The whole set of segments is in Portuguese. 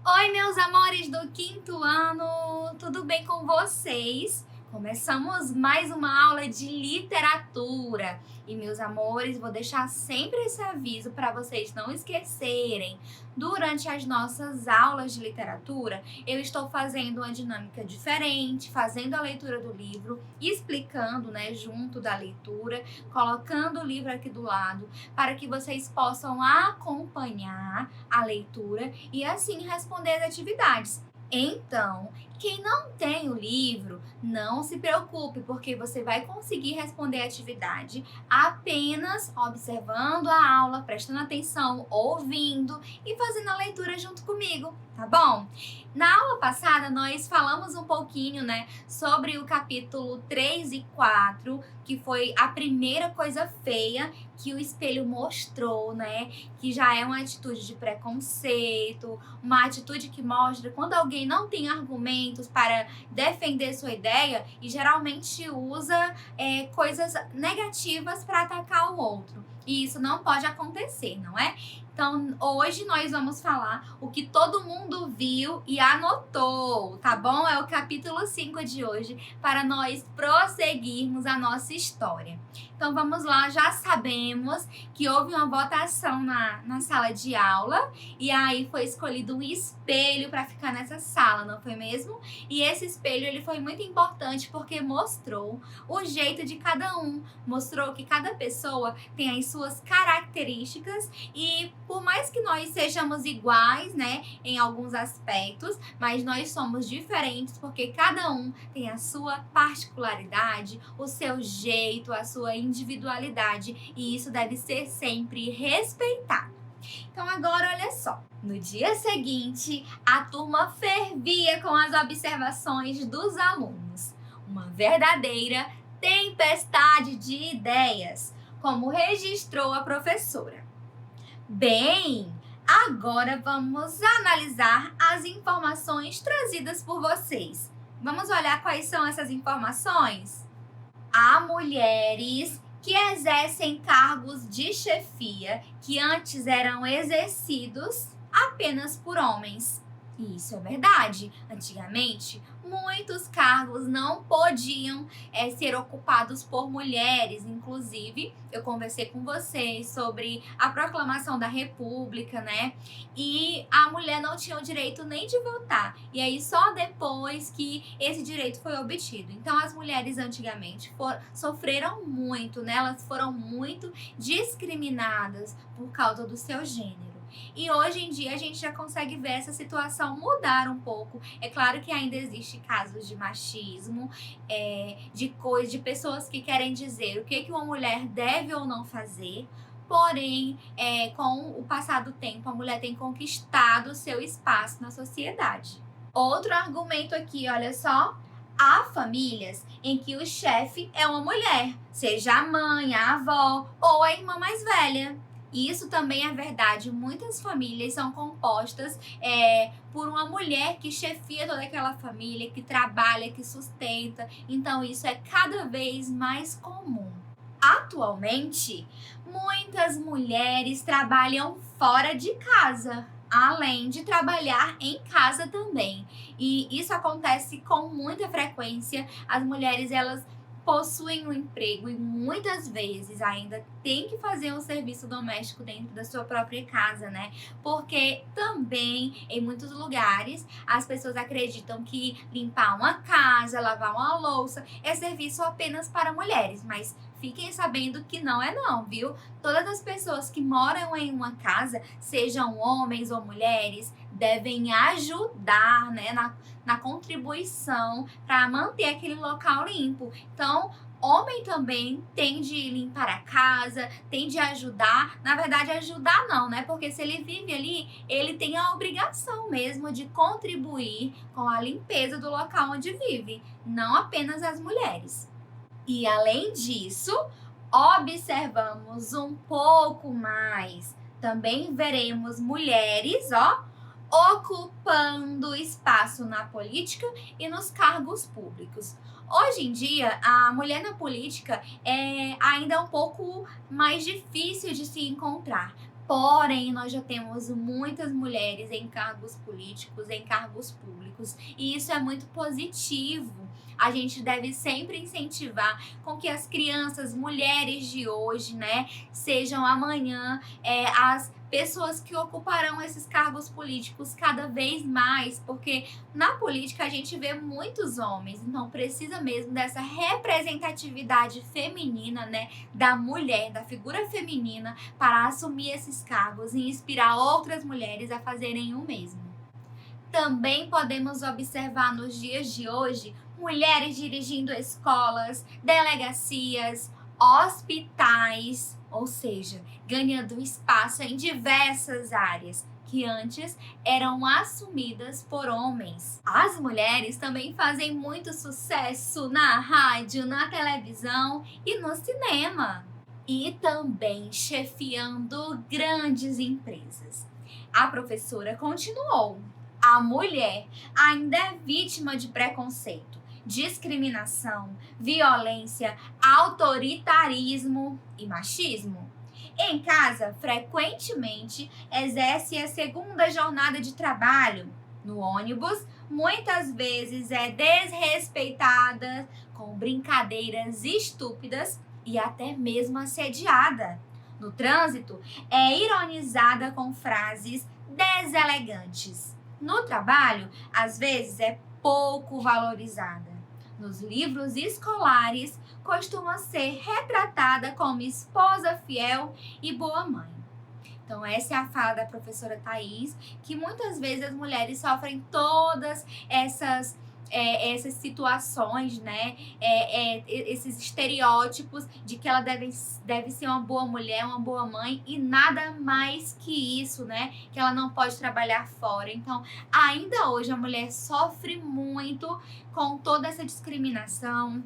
Oi, meus amores do quinto ano, tudo bem com vocês? Começamos mais uma aula de literatura. E, meus amores, vou deixar sempre esse aviso para vocês não esquecerem. Durante as nossas aulas de literatura, eu estou fazendo uma dinâmica diferente, fazendo a leitura do livro, explicando, né, junto da leitura, colocando o livro aqui do lado, para que vocês possam acompanhar a leitura e assim responder as atividades. Então, quem não tem o livro, não se preocupe, porque você vai conseguir responder a atividade apenas observando a aula, prestando atenção, ouvindo e fazendo a leitura junto comigo, tá bom? Na aula passada, nós falamos um pouquinho, né, sobre o capítulo 3 e 4, que foi a primeira coisa feia que o espelho mostrou, né, que já é uma atitude de preconceito, uma atitude que mostra quando alguém não tem argumentos para defender sua ideia e geralmente usa coisas negativas para atacar o outro. E isso não pode acontecer, não é? Então, hoje nós vamos falar o que todo mundo viu e anotou, tá bom? É o capítulo 5 de hoje, para nós prosseguirmos a nossa história. Então, vamos lá, já sabemos que houve uma votação na sala de aula e aí foi escolhido um espelho para ficar nessa sala, não foi mesmo? E esse espelho ele foi muito importante porque mostrou o jeito de cada um, mostrou que cada pessoa tem as suas características e por mais que nós sejamos iguais, né, em alguns aspectos, mas nós somos diferentes porque cada um tem a sua particularidade, o seu jeito, a sua individualidade e isso deve ser sempre respeitado. Então agora olha só, no dia seguinte a turma fervia com as observações dos alunos. Uma verdadeira tempestade de ideias, como registrou a professora. Bem, agora vamos analisar as informações trazidas por vocês. Vamos olhar quais são essas informações? Há mulheres que exercem cargos de chefia que antes eram exercidos apenas por homens. E isso é verdade. Antigamente, muitos cargos não podiam ser ocupados por mulheres. Inclusive, eu conversei com vocês sobre a proclamação da República, né? E a mulher não tinha o direito nem de votar. E aí, só depois que esse direito foi obtido. Então, as mulheres antigamente sofreram muito, né? Elas foram muito discriminadas por causa do seu gênero. E hoje em dia a gente já consegue ver essa situação mudar um pouco. É claro que ainda existe casos de machismo, de pessoas que querem dizer o que uma mulher deve ou não fazer. Porém, com o passar do tempo, a mulher tem conquistado o seu espaço na sociedade. Outro argumento aqui, olha só. Há famílias em que o chefe é uma mulher, seja a mãe, a avó ou a irmã mais velha. E isso também é verdade. Muitas famílias são compostas por uma mulher que chefia toda aquela família, que trabalha, que sustenta. Então, isso é cada vez mais comum. Atualmente, muitas mulheres trabalham fora de casa, além de trabalhar em casa também. E isso acontece com muita frequência. As mulheres, elas possuem um emprego e muitas vezes ainda tem que fazer um serviço doméstico dentro da sua própria casa, né? Porque também em muitos lugares as pessoas acreditam que limpar uma casa, lavar uma louça é serviço apenas para mulheres, mas fiquem sabendo que não é não, viu? Todas as pessoas que moram em uma casa, sejam homens ou mulheres, devem ajudar, né, na contribuição para manter aquele local limpo. Então, homem também tem de limpar a casa, tem de ajudar. Na verdade, ajudar não, né? Porque se ele vive ali, ele tem a obrigação mesmo de contribuir com a limpeza do local onde vive, não apenas as mulheres. E além disso, observamos um pouco mais. Também veremos mulheres, ocupando espaço na política e nos cargos públicos. Hoje em dia, a mulher na política é ainda um pouco mais difícil de se encontrar. Porém, nós já temos muitas mulheres em cargos políticos, em cargos públicos, e isso é muito positivo. A gente deve sempre incentivar com que as crianças, mulheres de hoje, né, sejam amanhã as pessoas que ocuparão esses cargos políticos cada vez mais, porque na política a gente vê muitos homens, então precisa mesmo dessa representatividade feminina, né, da mulher, da figura feminina, para assumir esses cargos e inspirar outras mulheres a fazerem o mesmo. Também podemos observar nos dias de hoje mulheres dirigindo escolas, delegacias, hospitais, ou seja, ganhando espaço em diversas áreas que antes eram assumidas por homens. As mulheres também fazem muito sucesso na rádio, na televisão e no cinema. E também chefiando grandes empresas. A professora continuou: a mulher ainda é vítima de preconceito, discriminação, violência, autoritarismo e machismo. Em casa, frequentemente exerce a segunda jornada de trabalho. No ônibus, muitas vezes é desrespeitada, com brincadeiras estúpidas e até mesmo assediada. No trânsito, é ironizada com frases deselegantes. No trabalho, às vezes é pouco valorizada. Nos livros escolares, costuma ser retratada como esposa fiel e boa mãe. Então, essa é a fala da professora Thaís, que muitas vezes as mulheres sofrem todas essas situações, né? Esses estereótipos de que ela deve ser uma boa mulher, uma boa mãe e nada mais que isso, né? Que ela não pode trabalhar fora. Então, ainda hoje a mulher sofre muito com toda essa discriminação,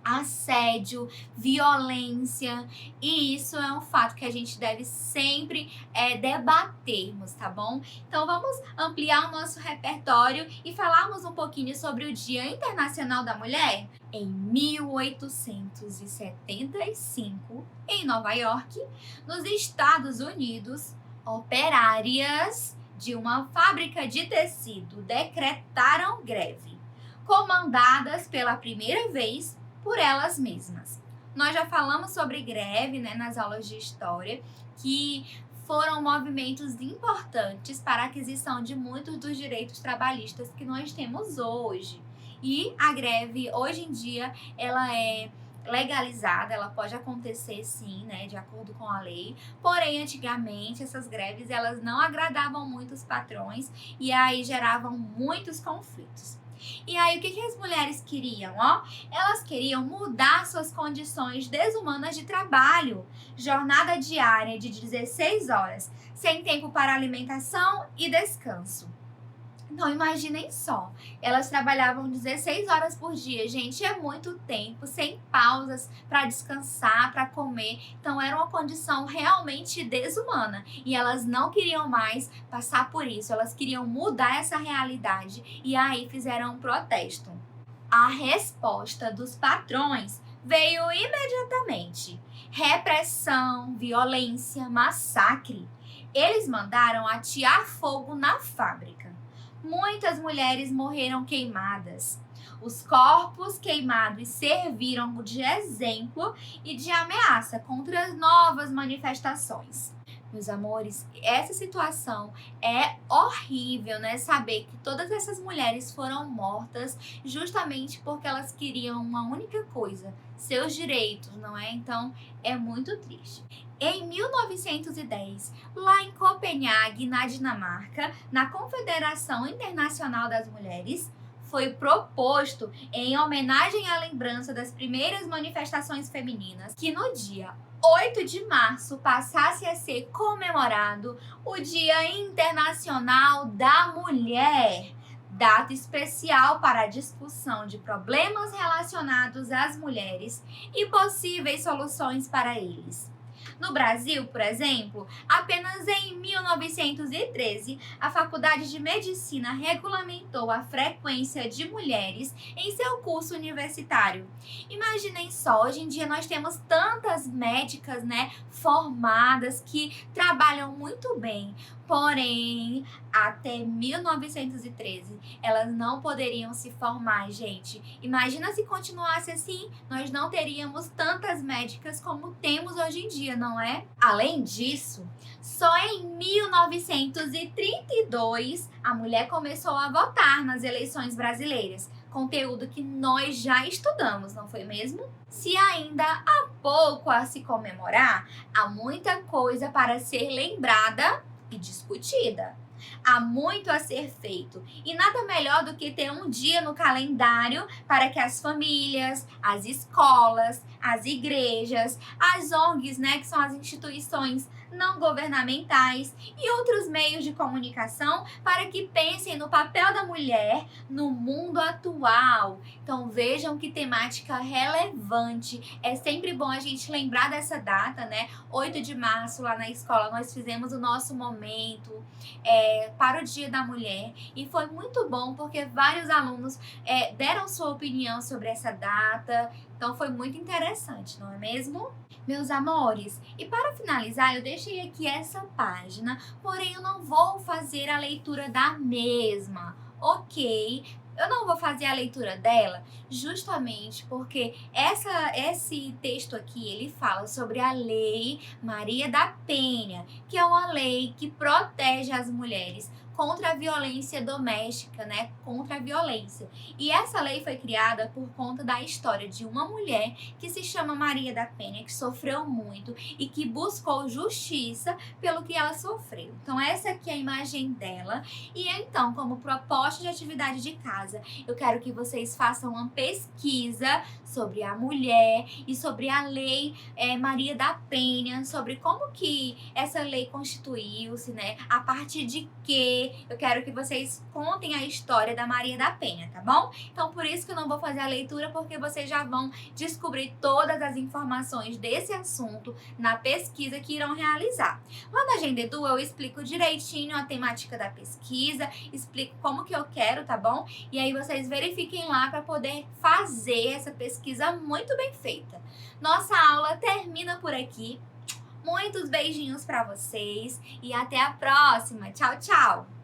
assédio, violência, e isso é um fato que a gente deve sempre debatermos, tá bom? Então vamos ampliar o nosso repertório e falarmos um pouquinho sobre o Dia Internacional da Mulher. Em 1875, em Nova York, nos Estados Unidos, operárias de uma fábrica de tecido decretaram greve, comandadas pela primeira vez por elas mesmas. Nós já falamos sobre greve, né, nas aulas de história, que foram movimentos importantes para a aquisição de muitos dos direitos trabalhistas que nós temos hoje. E a greve, hoje em dia, ela é legalizada, ela pode acontecer sim, né, de acordo com a lei. Porém, antigamente, essas greves, elas não agradavam muito os patrões e aí geravam muitos conflitos. E aí, o que as mulheres queriam? Elas queriam mudar suas condições desumanas de trabalho. Jornada diária de 16 horas, sem tempo para alimentação e descanso. Então, imaginem só, elas trabalhavam 16 horas por dia, gente, é muito tempo, sem pausas para descansar, para comer. Então, era uma condição realmente desumana e elas não queriam mais passar por isso, elas queriam mudar essa realidade e aí fizeram um protesto. A resposta dos patrões veio imediatamente: repressão, violência, massacre. Eles mandaram atear fogo na fábrica. Muitas mulheres morreram queimadas. Os corpos queimados serviram de exemplo e de ameaça contra as novas manifestações. Meus amores, essa situação é horrível, né? Saber que todas essas mulheres foram mortas justamente porque elas queriam uma única coisa: seus direitos, não é? Então, é muito triste. Em 1910, lá em Copenhague, na Dinamarca, na Confederação Internacional das Mulheres, foi proposto, em homenagem à lembrança das primeiras manifestações femininas, que no dia 8 de março passasse a ser comemorado o Dia Internacional da Mulher, data especial para a discussão de problemas relacionados às mulheres e possíveis soluções para eles. No Brasil, por exemplo, apenas em 1913, a Faculdade de Medicina regulamentou a frequência de mulheres em seu curso universitário. Imaginem só, hoje em dia nós temos tantas médicas, né, formadas que trabalham muito bem. Porém, até 1913, elas não poderiam se formar, gente. Imagina se continuasse assim, nós não teríamos tantas médicas como temos hoje em dia, não é? Além disso, só em 1932 a mulher começou a votar nas eleições brasileiras. Conteúdo que nós já estudamos, não foi mesmo? Se ainda há pouco a se comemorar, há muita coisa para ser lembrada e discutida. Há muito a ser feito e nada melhor do que ter um dia no calendário para que as famílias, as escolas, as igrejas, as ONGs, né, que são as instituições não governamentais e outros meios de comunicação para que pensem no papel da mulher no mundo atual. Então vejam que temática relevante. É sempre bom a gente lembrar dessa data, né? 8 de março, lá na escola, nós fizemos o nosso momento para o Dia da Mulher e foi muito bom porque vários alunos deram sua opinião sobre essa data. Então foi muito interessante, não é mesmo? Meus amores, e para finalizar, eu deixei aqui essa página, porém eu não vou fazer a leitura da mesma, ok? Eu não vou fazer a leitura dela justamente porque esse texto aqui, ele fala sobre a Lei Maria da Penha, que é uma lei que protege as mulheres contra a violência doméstica, né? Contra a violência. E essa lei foi criada por conta da história de uma mulher que se chama Maria da Penha, que sofreu muito e que buscou justiça pelo que ela sofreu. Então essa aqui é a imagem dela. E então, como proposta de atividade de casa, eu quero que vocês façam uma pesquisa sobre a mulher e sobre a lei Maria da Penha, sobre como que essa lei constituiu-se, né? A partir de que eu quero que vocês contem a história da Maria da Penha, tá bom? Então, por isso que eu não vou fazer a leitura, porque vocês já vão descobrir todas as informações desse assunto na pesquisa que irão realizar. Lá na Agenda Edu, eu explico direitinho a temática da pesquisa, explico como que eu quero, tá bom? E aí vocês verifiquem lá para poder fazer essa pesquisa muito bem feita. Nossa aula termina por aqui. Muitos beijinhos para vocês e até a próxima. Tchau, tchau!